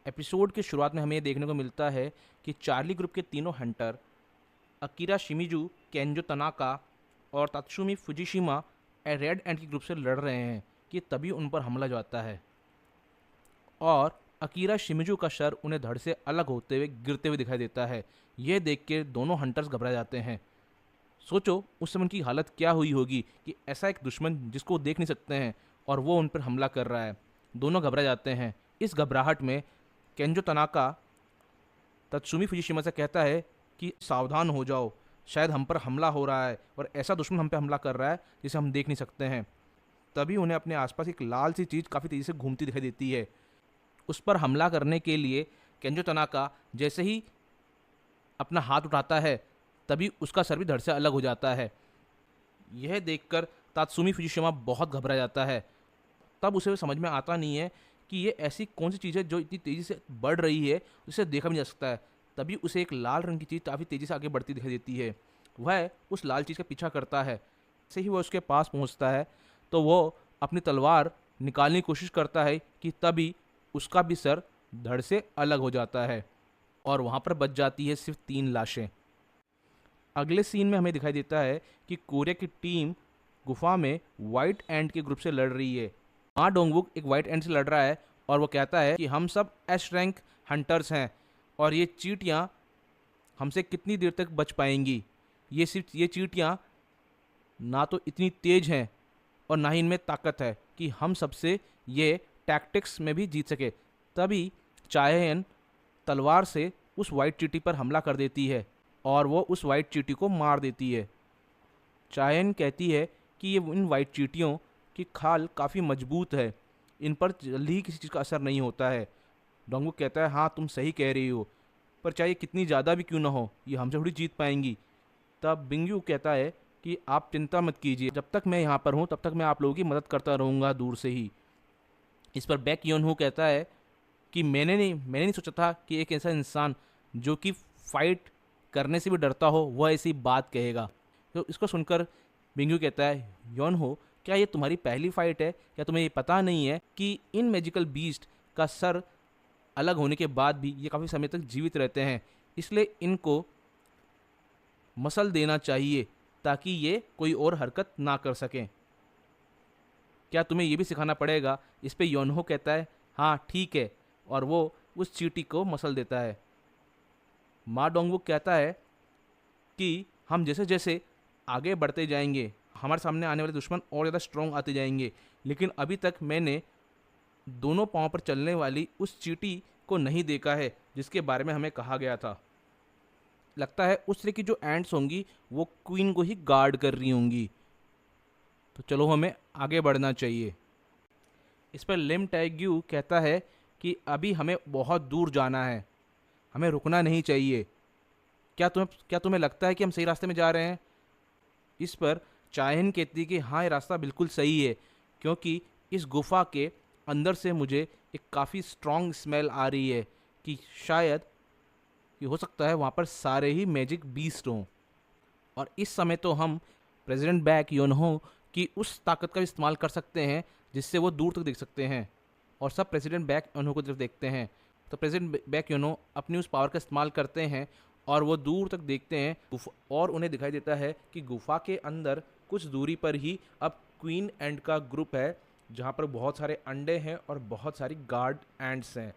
Episode की शुरुआत में हमें ये देखने को मिलता है कि चार्ली ग्रुप के तीनों हंटर अकीरा शिमिजू, केंजो तनाका और तात्सुमी फुजिशिमा रेड एंड के ग्रुप से लड़ रहे हैं कि तभी उन पर हमला जाता है और अकीरा शिमिजू का सर उन्हें धड़ से अलग होते हुए गिरते हुए दिखाई देता है। यह देख के दोनों हंटर्स घबरा जाते हैं। सोचो उस समय उनकी हालत क्या हुई होगी कि ऐसा एक दुश्मन जिसको वो देख नहीं सकते हैं और वो उन पर हमला कर रहा है। दोनों घबरा जाते हैं। इस घबराहट में केंजो तनाका तत्सुमी फुजिशिमा से कहता है कि सावधान हो जाओ, शायद हम पर हमला हो रहा है और ऐसा दुश्मन हम पे हमला कर रहा है जिसे हम देख नहीं सकते हैं। तभी उन्हें अपने आसपास एक लाल सी चीज़ काफ़ी तेज़ी से घूमती दिखाई देती है। उस पर हमला करने के लिए केंजो तनाका जैसे ही अपना हाथ उठाता है तभी उसका सर भी धड़ से अलग हो जाता है। यह देखकर तात्सुमी फुजिशिमा बहुत घबरा जाता है। तब उसे समझ में आता नहीं है कि ये ऐसी कौन सी चीज़ है जो इतनी तेज़ी से बढ़ रही है, उसे देखा भी नहीं जा सकता है। तभी उसे एक लाल रंग की चीज़ काफ़ी तेज़ी से आगे बढ़ती दिखाई देती है। वह उस लाल चीज़ का पीछा करता है। जैसे ही वह उसके पास पहुंचता है तो वो अपनी तलवार निकालने की कोशिश करता है कि तभी उसका भी सर धड़ से अलग हो जाता है और वहाँ पर बच जाती है सिर्फ 3 लाशें। अगले सीन में हमें दिखाई देता है कि कोरिया की टीम गुफा में वाइट एंड के ग्रुप से लड़ रही है। माँ डोंगवुक एक वाइट एंड से लड़ रहा है और वो कहता है कि हम सब एस रैंक हंटर्स हैं और ये चींटियाँ हमसे कितनी देर तक बच पाएंगी। ये चींटियाँ ना तो इतनी तेज हैं और ना ही इनमें ताकत है कि हम सबसे ये टैक्टिक्स में भी जीत सके। तभी चायन तलवार से उस वाइट चींटी पर हमला कर देती है और वो उस वाइट चींटी को मार देती है। चायन कहती है कि ये इन वाइट चींटियों की खाल काफ़ी मजबूत है, इन पर जल्दी ही किसी चीज़ का असर नहीं होता है। डोंगवुक कहता है हाँ तुम सही कह रही हो, पर चाहे कितनी ज़्यादा भी क्यों ना हो ये हमसे थोड़ी जीत पाएंगी। तब बिंगयू कहता है कि आप चिंता मत कीजिए, जब तक मैं यहाँ पर हूँ तब तक मैं आप लोगों की मदद करता रहूँगा दूर से ही। इस पर बैक योन हो कहता है कि मैंने नहीं सोचा था कि एक ऐसा इंसान जो कि फाइट करने से भी डरता हो वह ऐसी बात कहेगा। तो इसको सुनकर बिंगयू कहता है योन हो, क्या ये तुम्हारी पहली फाइट है? क्या तुम्हें ये पता नहीं है कि इन मैजिकल बीस्ट का सर अलग होने के बाद भी ये काफ़ी समय तक जीवित रहते हैं, इसलिए इनको मसल देना चाहिए ताकि ये कोई और हरकत ना कर सकें। क्या तुम्हें ये भी सिखाना पड़ेगा? इस पे योनहो कहता है हाँ ठीक है, और वो उस चींटी को मसल देता है। माँ डोंगवुक कहता है कि हम जैसे जैसे आगे बढ़ते जाएंगे हमारे सामने आने वाले दुश्मन और ज़्यादा स्ट्रॉन्ग आते जाएंगे, लेकिन अभी तक मैंने दोनों पाँव पर चलने वाली उस चींटी को नहीं देखा है जिसके बारे में हमें कहा गया था। लगता है उस तरह की जो एंट्स होंगी वो क्वीन को ही गार्ड कर रही होंगी, तो चलो हमें आगे बढ़ना चाहिए। इस पर लिम टैग्यू कहता है कि अभी हमें बहुत दूर जाना है, हमें रुकना नहीं चाहिए। क्या तुम्हें लगता है कि हम सही रास्ते में जा रहे हैं? इस पर चायन कहती है कि हाँ ये रास्ता बिल्कुल सही है, क्योंकि इस गुफा के अंदर से मुझे एक काफ़ी स्ट्रॉन्ग स्मेल आ रही है कि शायद ये हो सकता है वहाँ पर सारे ही मैजिक बीस्ट हों। और इस समय तो हम प्रेसिडेंट बैक योनहो की उस ताकत का इस्तेमाल कर सकते हैं जिससे वो दूर तक देख सकते हैं। और सब प्रेसिडेंट बैक योनहो को तरफ देखते हैं। तो प्रेसिडेंट बैक योनहो अपनी उस पावर का इस्तेमाल करते हैं और वो दूर तक देखते हैं और उन्हें दिखाई देता है कि गुफा के अंदर कुछ दूरी पर ही अब क्वीन एंड का ग्रुप है, जहाँ पर बहुत सारे अंडे हैं और बहुत सारी गार्ड एंड्स हैं।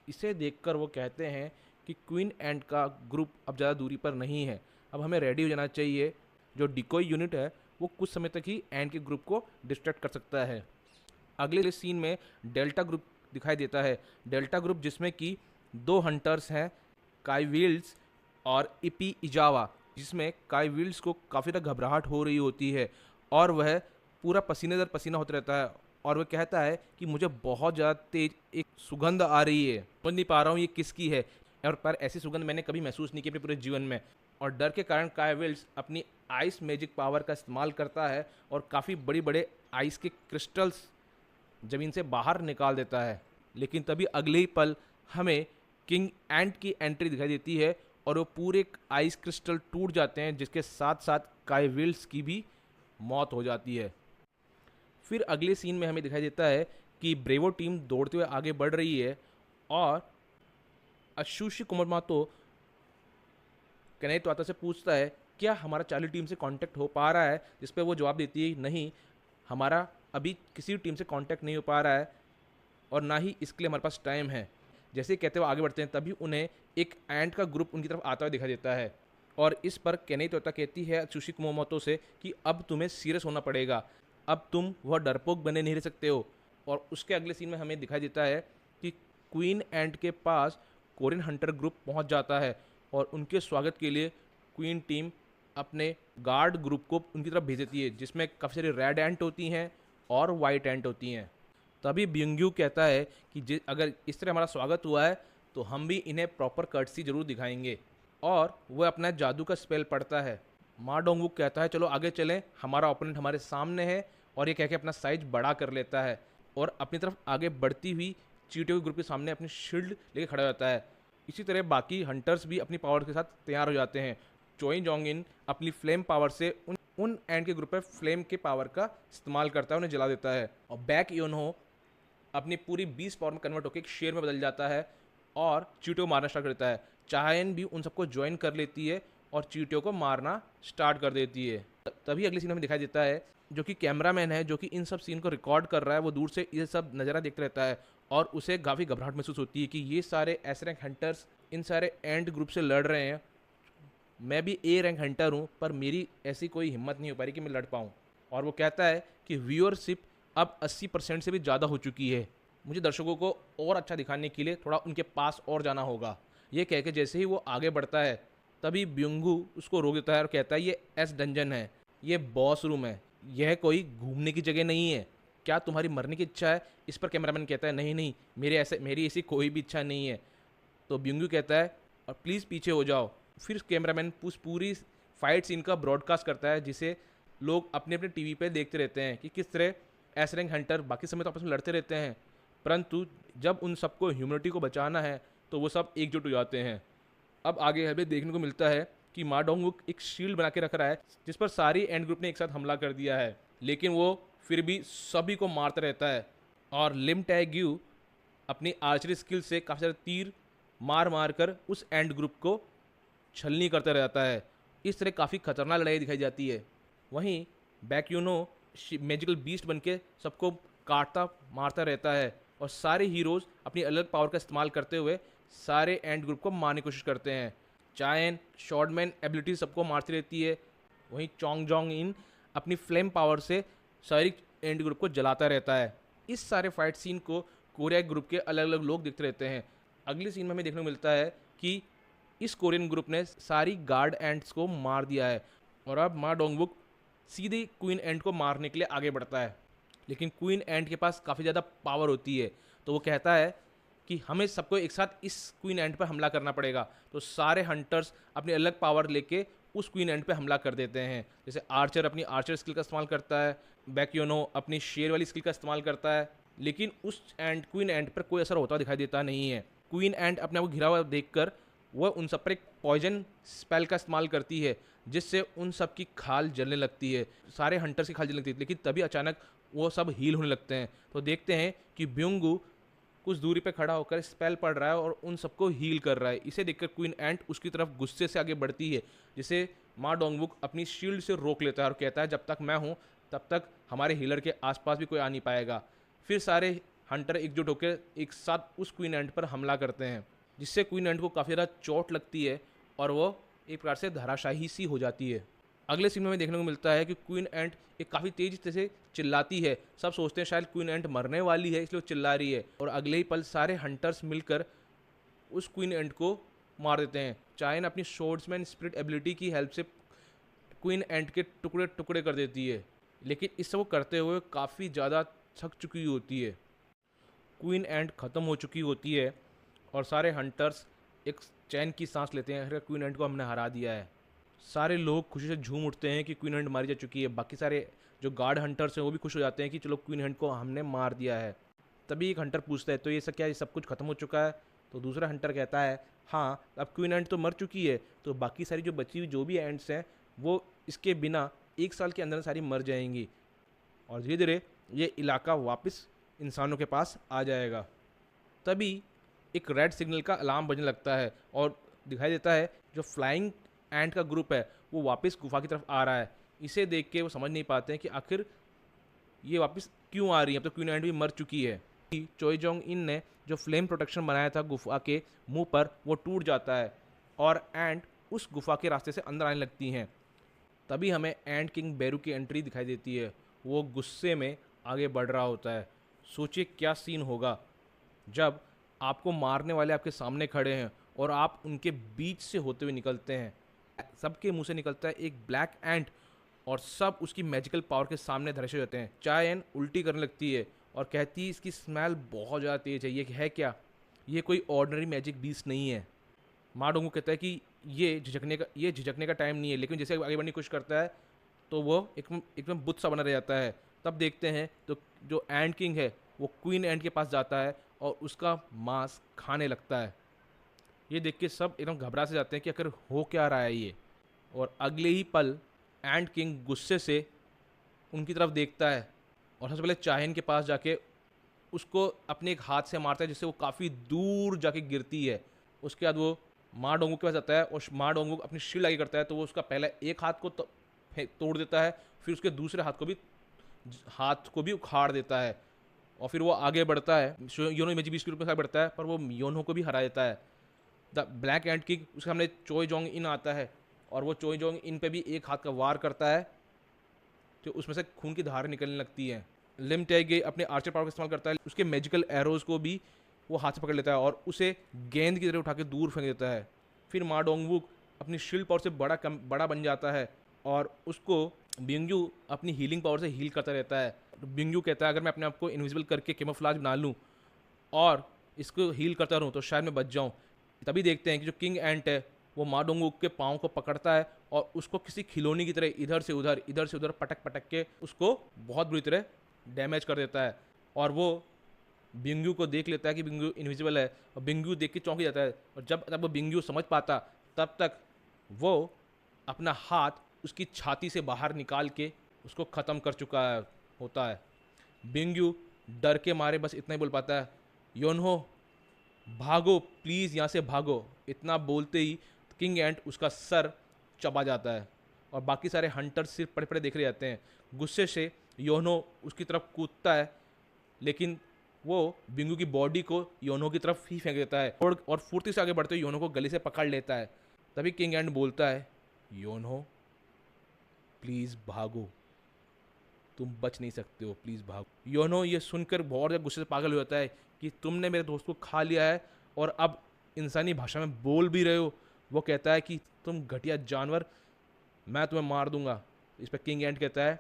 इसे देखकर वो कहते हैं कि क्वीन एंड का ग्रुप अब ज़्यादा दूरी पर नहीं है, अब हमें रेडी हो जाना चाहिए। जो डिकोई यूनिट है वो कुछ समय तक ही एंड के ग्रुप को डिस्ट्रैक्ट कर सकता है। अगले सीन में डेल्टा ग्रुप दिखाई देता है। डेल्टा ग्रुप जिसमें कि 2 हंटर्स हैं, काई विल्स और इपी इजावा, जिसमें काई विल्स को काफ़ी ज़्यादा घबराहट हो रही होती है और वह पूरा पसीने दर पसीना होता रहता है और वह कहता है कि मुझे बहुत ज़्यादा तेज एक सुगंध आ रही है, समझ नहीं पा रहा हूँ ये किसकी है, और पर ऐसी सुगंध मैंने कभी महसूस नहीं की अपने पूरे जीवन में। और डर के कारण काई विल्स अपनी आइस मैजिक पावर का इस्तेमाल करता है और काफ़ी बड़ी बड़े आइस के क्रिस्टल्स ज़मीन से बाहर निकाल देता है। लेकिन तभी अगले ही पल हमें किंग एंट की एंट्री दिखाई देती है और वो पूरे आइस क्रिस्टल टूट जाते हैं, जिसके साथ साथ काई विल्स की भी मौत हो जाती है। फिर अगले सीन में हमें दिखाई देता है कि ब्रेवो टीम दौड़ते हुए आगे बढ़ रही है और अशुशी कुमामोतो कनई तोता से पूछता है क्या हमारा चार्ली टीम से कांटेक्ट हो पा रहा है, जिस पे वो जवाब देती है नहीं, हमारा अभी किसी टीम से कांटेक्ट नहीं हो पा रहा है और ना ही इसके लिए हमारे पास टाइम है। जैसे ही कहते हुए आगे बढ़ते हैं तभी उन्हें एक एंट का ग्रुप उनकी तरफ आता हुआ दिखाई देता है और इस पर केनई तोता कहती है अत्सुशी कुमामोतो से कि अब तुम्हें सीरियस होना पड़ेगा, अब तुम वह डरपोक बने नहीं रह सकते हो। और उसके अगले सीन में हमें दिखाई देता है कि क्वीन एंट के पास कोरियन हंटर ग्रुप पहुंच जाता है और उनके स्वागत के लिए क्वीन टीम अपने गार्ड ग्रुप को उनकी तरफ भेज देती है, जिसमें काफ़ी सारी रेड एंट होती हैं और वाइट एंट होती हैं। तभी ब्युंग्यू कहता है कि अगर इस तरह हमारा स्वागत हुआ है तो हम भी इन्हें प्रॉपर कर्टसी जरूर दिखाएंगे, और वह अपना जादू का स्पेल पढ़ता है। माँ डोंगवुक कहता है चलो आगे चलें, हमारा ओपोनेंट हमारे सामने है, और ये कह के अपना साइज बड़ा कर लेता है और अपनी तरफ आगे बढ़ती हुई चींटियों के ग्रुप के सामने अपनी शील्ड लेके खड़ा हो जाता है। इसी तरह बाकी हंटर्स भी अपनी पावर के साथ तैयार हो जाते हैं। चोई जोंग इन अपनी फ्लेम पावर से उन एंड के ग्रुप पर फ्लेम के पावर का इस्तेमाल करता है, उन्हें जला देता है। और बैक योनहो अपनी पूरी 20 पावर में कन्वर्ट होकर एक शेर में बदल जाता है और चींटियों को मारना स्टार्ट करता है। चायन भी उन सबको ज्वाइन कर लेती है और चींटियों को मारना स्टार्ट कर देती है। तभी अगले सीन में दिखाई देता है जो कि कैमरामैन है, जो कि इन सब सीन को रिकॉर्ड कर रहा है, वो दूर से ये सब नज़ारा देखता रहता है और उसे काफ़ी घबराहट महसूस होती है कि ये सारे एस रैंक हंटर्स इन सारे एंड ग्रुप से लड़ रहे हैं। मैं भी ए रैंक हंटर हूँ, पर मेरी ऐसी कोई हिम्मत नहीं हो पा रही कि मैं लड़ पाऊँ। और वो कहता है कि व्यूअरशिप अब 80% से भी ज़्यादा हो चुकी है, मुझे दर्शकों को और अच्छा दिखाने के लिए थोड़ा उनके पास और जाना होगा। ये कह के जैसे ही वो आगे बढ़ता है तभी ब्युंगू उसको रोक देता है और कहता है ये एस डंजन है, ये बॉस रूम है, यह कोई घूमने की जगह नहीं है, क्या तुम्हारी मरने की इच्छा है? इस पर कैमरामैन कहता है नहीं नहीं, मेरी ऐसी कोई भी इच्छा नहीं है। तो ब्युंगू कहता है और प्लीज़ पीछे हो जाओ। फिर कैमरामैन पूरी फाइट सीन का ब्रॉडकास्ट करता है, जिसे लोग अपने अपने टीवी पे देखते रहते हैं कि किस तरह एस रैंक हंटर बाकी समय तो आपस में लड़ते रहते हैं, परंतु जब उन सबको ह्यूमनिटी को बचाना है तो वो सब एकजुट हो जाते हैं। अब आगे हमें देखने को मिलता है कि मा डोंगवुक एक शील्ड बना के रख रहा है जिस पर सारी एंड ग्रुप ने एक साथ हमला कर दिया है, लेकिन वो फिर भी सभी को मारता रहता है और लिम टैग्यू अपनी आर्चरी स्किल से काफ़ी सारे तीर मार मार कर उस एंड ग्रुप को छलनी करता रहता है। इस तरह काफ़ी खतरनाक लड़ाई दिखाई जाती है। वहीं बैक्यूनो मैजिकल बीस्ट बन के सबको काटता मारता रहता है और सारे हीरोज़ अपनी अलग पावर का इस्तेमाल करते हुए सारे एंड ग्रुप को मारने की कोशिश करते हैं। चायन शॉर्टमैन एबिलिटी सबको मारती रहती है। वहीं चोंग जोंग इन अपनी फ्लेम पावर से सारी एंड ग्रुप को जलाता रहता है। इस सारे फाइट सीन को कोरिया ग्रुप के अलग अलग लोग देखते रहते हैं। अगले सीन में हमें देखने को मिलता है कि इस कोरियन ग्रुप ने सारी गार्ड एंट्स को मार दिया है और अब मा डोंगवुक सीधे क्वीन एंट को मारने के लिए आगे बढ़ता है, लेकिन क्वीन एंट के पास काफ़ी ज़्यादा पावर होती है। तो वो कहता है कि हमें सबको एक साथ इस क्वीन एंट पर हमला करना पड़ेगा। तो सारे हंटर्स अपनी अलग पावर लेके उस क्वीन एंट पे हमला कर देते हैं। जैसे आर्चर अपनी आर्चर स्किल का इस्तेमाल करता है, बैक्योनो अपनी शेर वाली स्किल का इस्तेमाल करता है, लेकिन उस क्वीन एंट पर कोई असर होता दिखाई देता नहीं है। क्वीन एंट अपने आप को घिरा हुआ देखकर वह उन सब पर एक पॉइजन स्पेल का इस्तेमाल करती है, जिससे उन सब की खाल जलने लगती है, सारे हंटर्स की खाल जलने लगती है। लेकिन तभी अचानक वो सब हील होने लगते हैं। तो देखते हैं कि ब्युंगू कुछ दूरी पे खड़ा होकर स्पेल पढ़ रहा है और उन सबको हील कर रहा है। इसे देखकर क्वीन एंट उसकी तरफ गुस्से से आगे बढ़ती है, जिसे मा डोंगवुक अपनी शील्ड से रोक लेता है और कहता है जब तक मैं हूँ तब तक हमारे हीलर के आसपास भी कोई आ नहीं पाएगा। फिर सारे हंटर एकजुट होकर एक साथ उस क्वीन एंट पर हमला करते हैं, जिससे क्वीन एंट को काफ़ी ज़्यादा चोट लगती है और वो एक प्रकार से धराशाही सी हो जाती है। अगले सीन में हमें देखने को मिलता है कि क्वीन एंट एक काफ़ी तेज़ी से चिल्लाती है। सब सोचते हैं शायद क्वीन एंट मरने वाली है इसलिए वो चिल्ला रही है, और अगले ही पल सारे हंटर्स मिलकर उस क्वीन एंट को मार देते हैं। चायन अपनी शॉर्ट्समैन स्पिरिट एबिलिटी की हेल्प से क्वीन एंट के टुकड़े टुकड़े कर देती है, लेकिन इस सब को करते हुए काफ़ी ज़्यादा थक चुकी होती है। क्वीन एंट ख़त्म हो चुकी होती है और सारे हंटर्स एक चैन की सांस लेते हैं, क्वीन एंट को हमने हरा दिया है। सारे लोग खुशी से झूम उठते हैं कि क्वीन एंट मारी जा चुकी है। बाकी सारे जो गार्ड हंटर्स हैं वो भी खुश हो जाते हैं कि चलो क्वीन एंट को हमने मार दिया है। तभी एक हंटर पूछता है तो ये सब क्या, ये सब कुछ खत्म हो चुका है? तो दूसरा हंटर कहता है हाँ, अब क्वीन एंट तो मर चुकी है, तो बाकी सारी जो बची हुई जो भी एंट्स हैं वो इसके बिना 1 साल के अंदर सारी मर जाएंगी और धीरे धीरे ये इलाका वापस इंसानों के पास आ जाएगा। तभी एक रेड सिग्नल का अलार्म बजने लगता है और दिखाई देता है जो फ्लाइंग एंट का ग्रुप है वो वापस गुफा की तरफ आ रहा है। इसे देख के वो समझ नहीं पाते हैं कि आखिर ये वापस क्यों आ रही है, अब तो क्वीन एंट भी मर चुकी है। चोई जोंग इन ने जो फ्लेम प्रोटेक्शन बनाया था गुफा के मुंह पर वो टूट जाता है और एंट उस गुफा के रास्ते से अंदर आने लगती हैं। तभी हमें एंट किंग बेरू की एंट्री दिखाई देती है। वो गुस्से में आगे बढ़ रहा होता है। सोचिए क्या सीन होगा जब आपको मारने वाले आपके सामने खड़े हैं और आप उनके बीच से होते हुए निकलते हैं। सबके मुंह से निकलता है एक ब्लैक एंट और सब उसकी मैजिकल पावर के सामने धराशायी होते हैं। चायन उल्टी करने लगती है और कहती है इसकी स्मेल बहुत ज़्यादा तेज है, ये है क्या, ये कोई ऑर्डिनरी मैजिक बीस्ट नहीं है। माँ डोंगू कहता है कि ये झिझकने का टाइम नहीं है, लेकिन जैसे आगे बढ़ने की कोशिश करता है तो वो एकदम एकदम बुत सा बना रह जाता है। तब देखते हैं तो जो एंट किंग है वो क्वीन एंट के पास जाता है और उसका मांस खाने लगता है। ये देख के सब एकदम घबरा से जाते हैं कि आखिर हो क्या रहा है ये। और अगले ही पल एंट किंग गुस्से से उनकी तरफ देखता है और सबसे पहले चाहन के पास जाके उसको अपने एक हाथ से मारता है जिससे वो काफ़ी दूर जाके गिरती है। उसके बाद वो माँ डोंगू के पास जाता है और माँ डोंगू अपनी शील्ड आगे करता है तो वो उसका पहले एक हाथ को तोड़ देता है, फिर उसके दूसरे हाथ को भी उखाड़ देता है और फिर वो आगे बढ़ता है। योनो इमेजी बीस के रूप में आगे बढ़ता है पर वो योनो को भी हरा देता है। द ब्लैक एंट किंग उसके सामने चोई जोंग इन आता है और वो चोई जोंग इन पे भी एक हाथ का वार करता है तो उसमें से खून की धार निकलने लगती है। लिम टे अपने आर्चर पावर का इस्तेमाल करता है, उसके मैजिकल एरोज को भी वो हाथ से पकड़ लेता है और उसे गेंद की तरह उठा के दूर फेंक देता है। फिर मा डोंगवुक अपनी शील्ड पावर से बड़ा बन जाता है और उसको बिंगयू अपनी हीलिंग पावर से हील करता रहता है। बिंगयू कहता है अगर मैं अपने आप को इनविजिबल करके कैमोफ्लेज बना लूँ और इसको हील करता रहूँ तो शायद मैं बच जाऊँ। तभी देखते हैं कि जो किंग एंट है वो मा डोंगवुक के पाँव को पकड़ता है और उसको किसी खिलौने की तरह इधर से उधर पटक पटक के उसको बहुत बुरी तरह डैमेज कर देता है। और वो बिंगयू को देख लेता है कि बिंगयू इनविजिबल है और बिंगयू देख के चौंक जाता है और जब वो बिंगयू समझ पाता तब तक वो अपना हाथ उसकी छाती से बाहर निकाल के उसको ख़त्म कर चुका होता है। बिंगयू डर के मारे बस इतना ही बोल पाता है, योनहो भागो प्लीज़ यहाँ से भागो। इतना बोलते ही किंग एंट उसका सर चबा जाता है और बाकी सारे हंटर्स सिर्फ पड़े पड़े देख रहे जाते हैं। गुस्से से योनो उसकी तरफ कूदता है लेकिन वो बिंगू की बॉडी को योनो की तरफ ही फेंक देता है और फुर्ती से आगे बढ़ते हुए योनो को गले से पकड़ लेता है। तभी किंग एंड बोलता है, योनो प्लीज़ भागो, तुम बच नहीं सकते हो, प्लीज़ भागो। योनो ये सुनकर बहुत ज़्यादा गुस्से से पागल हो जाता है कि तुमने मेरे दोस्त को खा लिया है और अब इंसानी भाषा में बोल भी रहे हो। वो कहता है कि तुम घटिया जानवर, मैं तुम्हें मार दूंगा। इस पर किंग एंट कहता है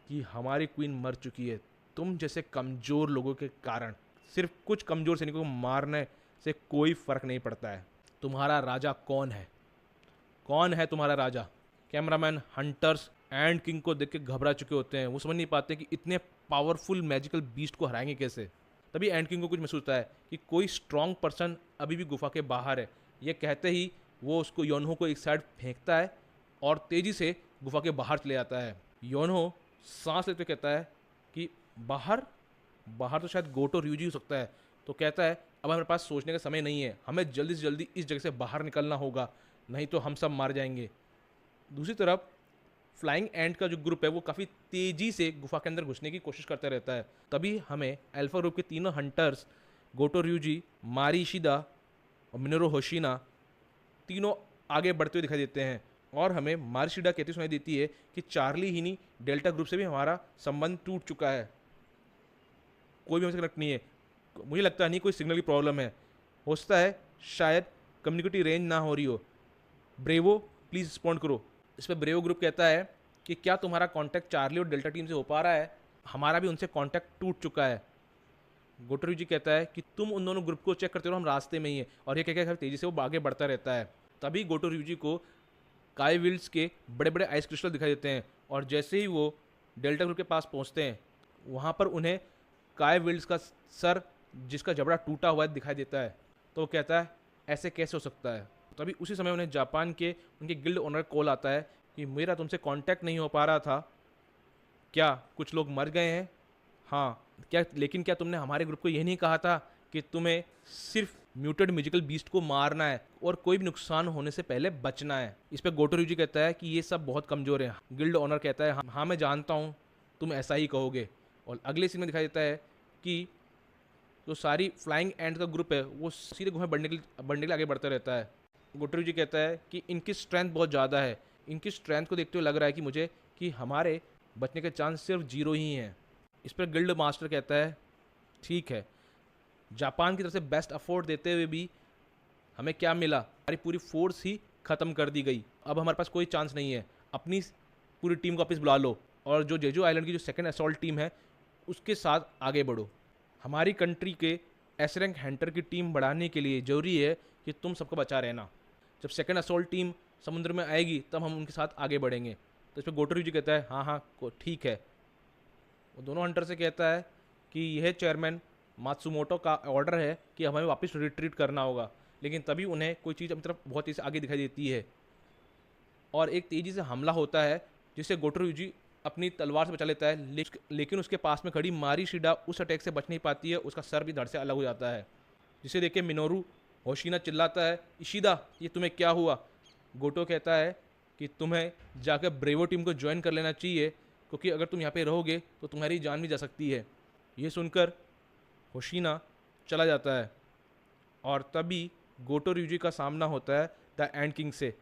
कि हमारी क्वीन मर चुकी है, तुम जैसे कमज़ोर लोगों के कारण सिर्फ कुछ कमज़ोर सैनिकों को मारने से कोई फ़र्क नहीं पड़ता है। तुम्हारा राजा कौन है? कौन है तुम्हारा राजा? कैमरामैन हंटर्स एंड किंग को देख के घबरा चुके होते हैं। वो समझ नहीं पाते कि इतने पावरफुल मैजिकल बीस्ट को हराएंगे कैसे। तभी एंड किंग को कुछ महसूस होता है कि कोई स्ट्रॉन्ग पर्सन अभी भी गुफा के बाहर है। ये कहते ही वो उसको योनहो को एक साइड फेंकता है और तेज़ी से गुफा के बाहर चले जाता है। योनहो सांस लेते कहता है कि बाहर बाहर तो शायद गोटो ryuji हो सकता है। तो कहता है अब हमारे पास सोचने का समय नहीं है, हमें जल्दी से जल्दी इस जगह से बाहर निकलना होगा, नहीं तो हम सब मार जाएंगे। दूसरी तरफ फ्लाइंग एंट का जो ग्रुप है वो काफ़ी तेज़ी से गुफा के अंदर घुसने की कोशिश करता रहता है। तभी हमें अल्फा ग्रुप के तीनों हंटर्स गोटो ryuji, मारी इशिदा और मिनोरू होशिना तीनों आगे बढ़ते हुए दिखाई देते हैं और हमें मारिशिडा कहती सुनाई देती है कि चार्ली ही नहीं डेल्टा ग्रुप से भी हमारा संबंध टूट चुका है, कोई भी हमसे कनेक्ट नहीं है। मुझे लगता नहीं कोई सिग्नल की प्रॉब्लम है, हो सकता है शायद कम्युनिकेटिव रेंज ना हो रही हो। ब्रेवो प्लीज़ रिस्पॉन्ड करो। इस पर ब्रेवो ग्रुप कहता है कि क्या तुम्हारा कांटेक्ट चार्ली और डेल्टा टीम से हो पा रहा है? हमारा भी उनसे कांटेक्ट टूट चुका है। गोटो ryuji कहता है कि तुम उन दोनों ग्रुप को चेक करते रहो, हम रास्ते में ही है। और ये कहकर तेज़ी से वो आगे बढ़ता रहता है। तभी गोटो ryuji को काई विल्ड्स के बड़े बड़े आइस क्रिस्टल दिखाई देते हैं और जैसे ही वो डेल्टा ग्रुप के पास पहुंचते हैं वहाँ पर उन्हें काई विल्ड्स का सर जिसका जबड़ा टूटा हुआ दिखाई देता है। तो वो कहता है ऐसे कैसे हो सकता है। तभी उसी समय उन्हें जापान के उनके गिल्ड ओनर कॉल आता है कि मेरा तुमसे कांटेक्ट नहीं हो पा रहा था, क्या कुछ लोग मर गए हैं? हाँ, लेकिन क्या तुमने हमारे ग्रुप को ये नहीं कहा था कि तुम्हें सिर्फ म्यूटेड म्यूजिकल बीस्ट को मारना है और कोई भी नुकसान होने से पहले बचना है। इस पर गोटो ryuji कहता है कि ये सब बहुत कमज़ोर है। गिल्ड ऑनर कहता है हाँ मैं जानता हूँ तुम ऐसा ही कहोगे। और अगले सीन में दिखाई देता है कि जो सारी फ्लाइंग एंड का ग्रुप है वो सीधे गुफा बढ़ने के लिए आगे बढ़ता रहता है। गोटो ryuji कहता है कि इनकी स्ट्रेंथ बहुत ज़्यादा है, इनकी स्ट्रेंथ को देखते हुए लग रहा है कि मुझे कि हमारे बचने के चांस सिर्फ 0 ही हैं। इस पर गिल्ड मास्टर कहता है ठीक है, जापान की तरफ से बेस्ट अफोर्ड देते हुए भी हमें क्या मिला, हमारी पूरी फोर्स ही ख़त्म कर दी गई। अब हमारे पास कोई चांस नहीं है, अपनी पूरी टीम को वापस बुला लो और जो जेजू आइलैंड की जो सेकंड असॉल्ट टीम है उसके साथ आगे बढ़ो। हमारी कंट्री के एस रैंक हंटर की टीम बढ़ाने के लिए ज़रूरी है कि तुम सबको बचा रहना। जब सेकंड असॉल्ट टीम समुद्र में आएगी तब हम उनके साथ आगे बढ़ेंगे। तो इस पर गोटो ryuji कहता है हाँ हाँ ठीक है। वो दोनों हंटर से कहता है कि यह चेयरमैन मात्सुमोटो का ऑर्डर है कि हमें वापस रिट्रीट करना होगा, लेकिन तभी उन्हें कोई चीज़ अपनी तरफ बहुत तेज़ी से आगे दिखाई देती है और एक तेज़ी से हमला होता है जिससे गोटो ryuji अपनी तलवार से बचा लेता है, लेकिन उसके पास में खड़ी मारी शिडा उस अटैक से बच नहीं पाती है, उसका सर भी धड़ से अलग हो जाता है। जिसे देख के मिनोरू होशिना चिल्लाता है इशिदा ये तुम्हें क्या हुआ। गोटो कहता है कि तुम्हें जाकर ब्रेवो टीम को ज्वाइन कर लेना चाहिए क्योंकि अगर तुम यहाँ पे रहोगे तो तुम्हारी जान भी जा सकती है। ये सुनकर होशिना चला जाता है और तभी गोटो ryuji का सामना होता है द एंड किंग से।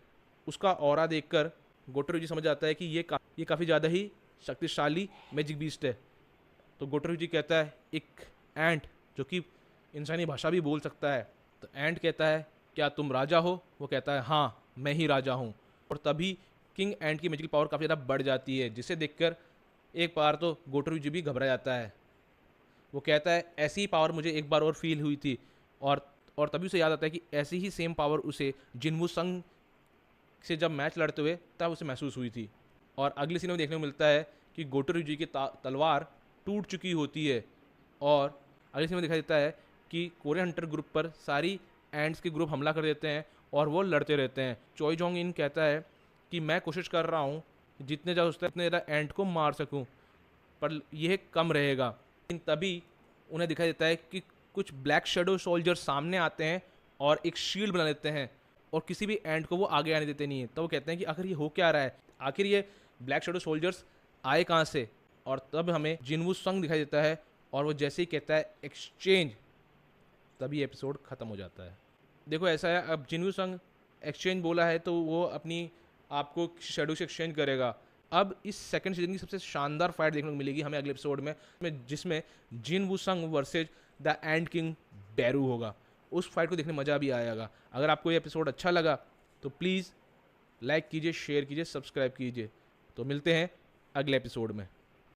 उसका ऑरा देखकर गोटो ryuji समझ आता है कि ये काफ़ी ज़्यादा ही शक्तिशाली मैजिक बीस्ट है। तो गोटो ryuji कहता है एक एंट जो कि इंसानी भाषा भी बोल सकता है। तो एंट कहता है क्या तुम राजा हो। वो कहता है हाँ मैं ही राजा हूँ। और तभी किंग एंट की मैजिकल पावर काफ़ी ज़्यादा बढ़ जाती है जिसे देखकर एक बार तो गोटो ryuji भी घबरा जाता है। वो कहता है ऐसी ही पावर मुझे एक बार और फील हुई थी और तभी उसे याद आता है कि ऐसी ही सेम पावर उसे जिनवू संग से जब मैच लड़ते हुए तब उसे महसूस हुई थी। और अगले सीन में देखने को मिलता है कि गोटो ryuji की तलवार टूट चुकी होती है और अगले सीन में दिखाई देता है कि कोरियन हंटर ग्रुप पर सारी एंड्स के ग्रुप हमला कर देते हैं और वो लड़ते रहते हैं। चोई जोंग इन कहता है कि मैं कोशिश कर रहा हूँ जितने ज़्यादा उतना उतने ज़्यादा एंट को मार सकूँ पर यह कम रहेगा। लेकिन तभी उन्हें दिखाई देता है कि कुछ ब्लैक शेडो सोल्जर सामने आते हैं और एक शील्ड बना लेते हैं और किसी भी एंट को वो आगे आने देते नहीं है। तो वो कहते हैं कि आखिर ये हो क्या रहा है, आखिर ये ब्लैक शेडो सोल्जर्स आए कहाँ से। और तब हमें जिनवू संग दिखाई देता है और वो जैसे ही कहता है एक्सचेंज तभी एपिसोड ख़त्म हो जाता है। देखो ऐसा है, अब जिनवू संग एक्सचेंज बोला है तो वो अपनी आपको शेडो से एक्सचेंज करेगा। अब इस सेकंड सीजन की सबसे शानदार फाइट देखने को मिलेगी हमें अगले एपिसोड में जिसमें जिनवू संग वर्सेज द एंड किंग बैरू होगा। उस फाइट को देखने मज़ा भी आएगा। अगर आपको ये एपिसोड अच्छा लगा तो प्लीज़ लाइक कीजिए, शेयर कीजिए, सब्सक्राइब कीजिए। तो मिलते हैं अगले एपिसोड में।